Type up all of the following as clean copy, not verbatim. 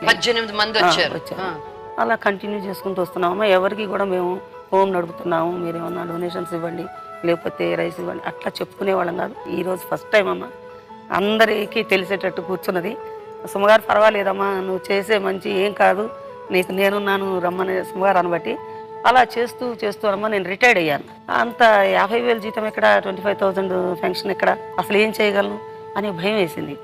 18 మంది వచ్చారు. అలా కంటిన్యూ చేసుకుంటూ వస్తున్నామమ్మా. ఎవరికి కూడా మేము హోమ్ నడుపుతున్నాము, మీరు ఏమన్నా డొనేషన్స్ ఇవ్వండి, లేకపోతే రైస్ ఇవ్వండి అట్లా చెప్పుకునేవాళ్ళం కాదు. ఈరోజు ఫస్ట్ టైం అమ్మ అందరికీ తెలిసేటట్టు కూర్చున్నది. సుమగారు పర్వాలేదమ్మా, నువ్వు చేసే మంచి ఏం కాదు, నీకు నేనున్నాను రమ్మని సుమగారు అనబట్టి అలా చేస్తూ చేస్తూ అమ్మ నేను రిటైర్డ్ అయ్యాను. అంత 50,000 జీతం ఎక్కడ, 25,000 పెన్షన్ ఎక్కడ, అసలు ఏం చేయగలను అని భయం వేసింది.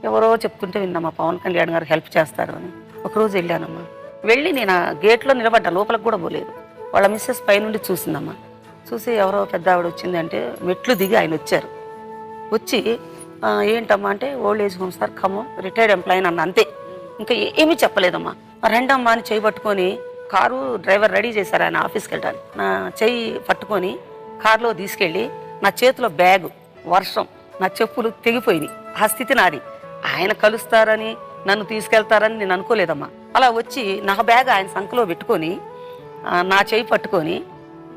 ఎవరో చెప్తుంటే విన్నామ్మా పవన్ కళ్యాణ్ గారు హెల్ప్ చేస్తారు అని. ఒకరోజు వెళ్ళానమ్మా. వెళ్ళి నేను ఆ గేట్లో నిలబడ్డా, లోపలికి కూడా పోలేదు. వాళ్ళ మిస్సెస్ పైనుండి చూసిందమ్మా. చూసి ఎవరో పెద్ద ఆవిడ వచ్చింది అంటే మెట్లు దిగి ఆయన వచ్చారు. వచ్చి ఏంటమ్మా అంటే old age home sir come retired employee అన్న, అంతే. ఇంకా ఏమీ చెప్పలేదమ్మా. రెండమ్మా అని చెయ్యి పట్టుకొని, కారు డ్రైవర్ రెడీ చేశారు ఆయన ఆఫీస్కి వెళ్ళడానికి, నా చెయ్యి పట్టుకొని కారులో తీసుకెళ్ళి నా చేతిలో బ్యాగు, వర్షం, నా చెప్పులు తెగిపోయినాయి. ఆ స్థితి నాది. ఆయన కలుస్తారని నన్ను తీసుకెళ్తారని నేను అనుకోలేదమ్మా. అలా వచ్చి నా బ్యాగ్ ఆయన సంఖలో పెట్టుకొని నా చేయి పట్టుకొని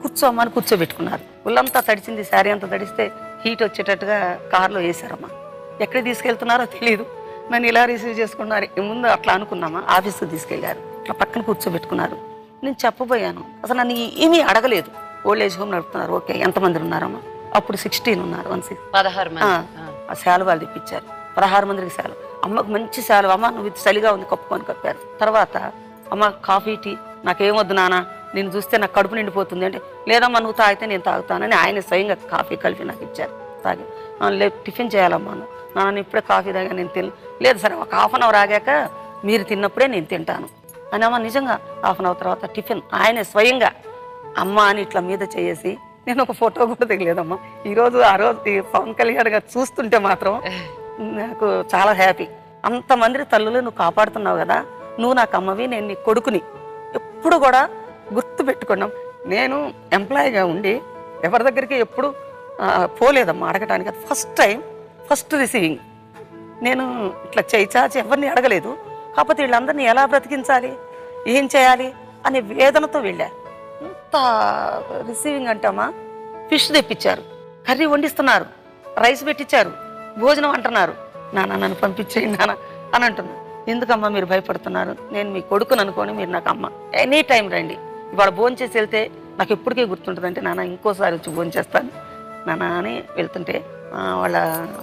కూర్చోమ్మని కూర్చోబెట్టుకున్నారు. ఒళ్ళంతా తడిచింది, శారీ అంతా తడిస్తే హీట్ వచ్చేటట్టుగా కారులో వేశారమ్మా. ఎక్కడికి తీసుకెళ్తున్నారో తెలియదు. నన్ను ఇలా రిసీవ్ చేసుకున్నారు. ముందు అట్లా అనుకున్నామా, ఆఫీస్కి తీసుకెళ్లారు. అట్లా పక్కన కూర్చోబెట్టుకున్నారు. నేను చెప్పబోయాను, అసలు నన్ను ఏమీ అడగలేదు. ఓల్డ్ ఏజ్ హోమ్ నడుపుతున్నారు, ఓకే ఎంతమంది ఉన్నారమ్మా? అప్పుడు 16 ఉన్నారు. 16 మంది. ఆ శాలువాలు తెప్పించారు, 16 మందికి శాలువ. అమ్మకు మంచి శాలువ, అమ్మ నువ్వు చలిగా ఉంది కప్పుకొని కప్పారు. తర్వాత అమ్మ కాఫీ టీ నాకేమొద్దు నాన్న, నేను చూస్తే నాకు కడుపు నిండిపోతుంది అంటే, లేదమ్మా నువ్వు తాగితే నేను తాగుతానని ఆయన స్వయంగా కాఫీ కలిపి నాకు ఇచ్చారు. తాగి లేదు టిఫిన్ చేయాలమ్మా, నాన్న ఇప్పుడే కాఫీ తాగా నేను లేదు సరే ఒక హాఫ్ అన్ అవర్ ఆగాక మీరు తిన్నప్పుడే నేను తింటాను అని. అమ్మ నిజంగా హాఫ్ అన్ అవర్ తర్వాత టిఫిన్ ఆయన స్వయంగా అమ్మ అని ఇట్లా మీద చేసి, నేను ఒక ఫోటో కూడా దిగలేదమ్మా. ఆ రోజు పవన్ కళ్యాణ్ గారు చూస్తుంటే మాత్రం నాకు చాలా హ్యాపీ. అంతమంది తల్లులు నువ్వు కాపాడుతున్నావు కదా, నువ్వు నాకు అమ్మవి, నేను నీ కొడుకుని ఎప్పుడు కూడా గుర్తు పెట్టుకున్నాం. నేను ఎంప్లాయీగా ఉండి ఎవరి దగ్గరికి ఎప్పుడు పోలేదమ్మా అడగటానికి. అది ఫస్ట్ టైం, ఫస్ట్ రిసీవింగ్. నేను ఇట్లా చాచి ఎవరిని అడగలేదు. కాకపోతే వీళ్ళందరినీ ఎలా బ్రతికించాలి, ఏం చేయాలి అనే వేదనతో వెళ్ళా. ఇంత రిసీవింగ్ అంటమ్మా. ఫిష్ తెప్పించారు, కర్రీ వండిస్తున్నారు, రైస్ పెట్టించారు, భోజనం అంటున్నారు. నాన్న నన్ను పంపించేయండి నాన్న అని అంటున్నారు. ఎందుకమ్మా మీరు భయపడుతున్నారు, నేను మీ కొడుకుని అనుకోని మీరు నాకు అమ్మ ఎనీ టైం రండి, ఇవాళ భోజనం చేసి వెళ్తే నాకు ఎప్పటికీ గుర్తుంటుంది అంటే, నాన్న ఇంకోసారి వచ్చి భోజనం చేస్తాను నాన్న అని వెళ్తుంటే వాళ్ళ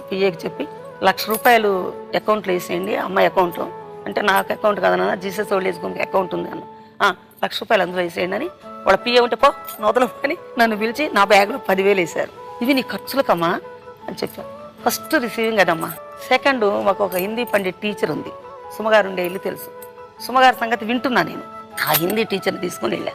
పిఏకి చెప్పి 1,00,000 రూపాయలు అకౌంట్లో వేసేయండి అమ్మాయి అకౌంట్లో అంటే, నాకు అకౌంట్ కదా నాన్న Jesus old age home account ఉంది అన్న. 1,00,000 రూపాయలు అందులో వేసేయండి అని వాళ్ళ పిఏ ఉంటే పో నోదలు అని నన్ను పిలిచి నా బ్యాగ్లో 10,000 వేశారు. ఇవి నీ ఖర్చులకమ్మా అని చెప్పాను. First receiving అదమ్మా. సెకండ్, మాకు ఒక హిందీ పండిట్ టీచర్ ఉంది, సుమగారు ఉండే ఇల్లు తెలుసు. సుమగారి సంగతి వింటున్నా నేను. ఆ హిందీ టీచర్ని తీసుకుని వెళ్ళా.